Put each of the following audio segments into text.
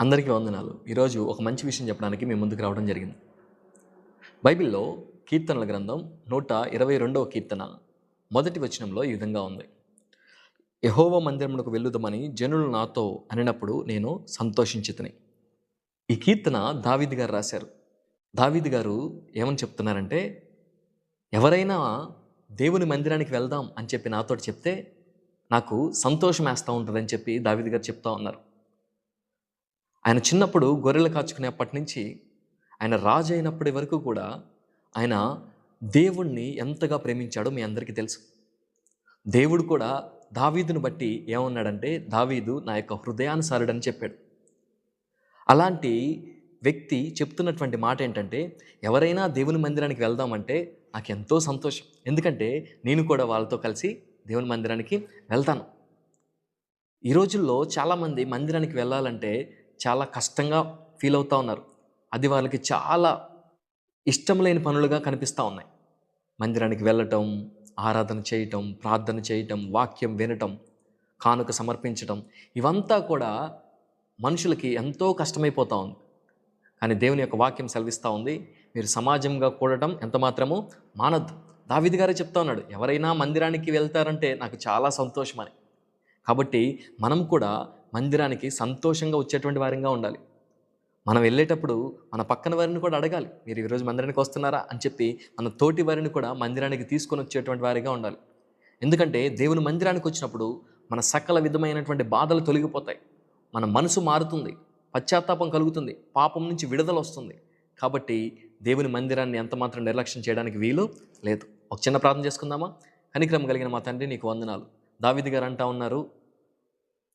అందరికీ వందనాలు. ఈరోజు ఒక మంచి విషయం చెప్పడానికి మీ ముందుకు రావడం జరిగింది. బైబిల్‌లో కీర్తనల గ్రంథం 122వ కీర్తన మొదటి వచనంలో ఈ విధంగా ఉంది. యెహోవా మందిరమునకు వెళ్ళుదమని జనులు నాతో అనినప్పుడు నేను సంతోషించితిని. ఈ కీర్తన దావీదు గారు రాశారు. దావీదు గారు ఏమని చెప్తున్నారంటే, ఎవరైనా దేవుని మందిరానికి వెళ్దాం అని చెప్పి నాతోటి చెప్తే నాకు సంతోషమేస్తా ఉంటదని చెప్పి దావీదు గారు చెప్తా ఉన్నారు. ఆయన చిన్నప్పుడు గొర్రెలు కాచుకునేప్పటి నుంచి ఆయన రాజు అయినప్పటి వరకు కూడా ఆయన దేవుణ్ణి ఎంతగా ప్రేమించాడో మీ అందరికీ తెలుసు. దేవుడు కూడా దావీదును బట్టి ఏమన్నాడంటే, దావీదు నా యొక్క హృదయానుసారుడని చెప్పాడు. అలాంటి వ్యక్తి చెప్తున్నటువంటి మాట ఏంటంటే, ఎవరైనా దేవుని మందిరానికి వెళ్దామంటే నాకు ఎంతో సంతోషం. ఎందుకంటే నేను కూడా వాళ్ళతో కలిసి దేవుని మందిరానికి వెళ్తాను. ఈ రోజుల్లో చాలామంది మందిరానికి వెళ్ళాలంటే చాలా కష్టంగా ఫీల్ అవుతూ ఉన్నారు. అది వాళ్ళకి చాలా ఇష్టం లేని పనులుగా కనిపిస్తూ ఉన్నాయి. మందిరానికి వెళ్ళటం, ఆరాధన చేయటం, ప్రార్థన చేయటం, వాక్యం వినటం, కానుక సమర్పించటం, ఇవంతా కూడా మనుషులకి ఎంతో కష్టమైపోతూ ఉంది. కానీ దేవుని యొక్క వాక్యం సెలవిస్తూ ఉంది, మీరు సమాజంగా కూడటం ఎంత మాత్రము మానద్దు. దావీదు గారే చెప్తా ఉన్నాడు, ఎవరైనా మందిరానికి వెళ్తారంటే నాకు చాలా సంతోషమని. కాబట్టి మనం కూడా మందిరానికి సంతోషంగా వచ్చేటువంటి వారంగా ఉండాలి. మనం వెళ్ళేటప్పుడు మన పక్కన వారిని కూడా అడగాలి, మీరు ఈరోజు మందిరానికి వస్తున్నారా అని చెప్పి మన తోటి వారిని కూడా మందిరానికి తీసుకొని వచ్చేటువంటి వారిగా ఉండాలి. ఎందుకంటే దేవుని మందిరానికి వచ్చినప్పుడు మన సకల విధమైనటువంటి బాధలు తొలగిపోతాయి, మన మనసు మారుతుంది, పశ్చాత్తాపం కలుగుతుంది, పాపం నుంచి విడుదల వస్తుంది. కాబట్టి దేవుని మందిరాన్ని ఎంత మాత్రం నిర్లక్ష్యం చేయడానికి వీలు లేదు. ఒక చిన్న ప్రార్థన చేసుకుందామా? కనికరం కలిగిన మా తండ్రి, నీకు వందనాలు. దావీదు గారు అంటా ఉన్నారు,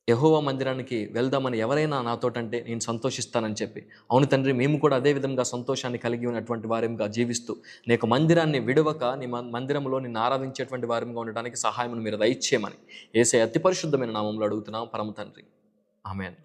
యెహోవా మందిరానికి వెళ్దామని ఎవరైనా నాతోటంటే నేను సంతోషిస్తానని చెప్పి. అవును తండ్రి, మేము కూడా అదే విధంగా సంతోషాన్ని కలిగి ఉన్నటువంటి వారంగా జీవిస్తూ నీకు మందిరాన్ని విడవక నీ మందిరంలో నిన్ను ఆరాధించేటువంటి వారంగా ఉండడానికి సహాయం మీరు దయచేయమని యేసయ్య అతి పరిశుద్ధమైన నామంలో అడుగుతున్నాం పరమ తండ్రి. ఆమేన్.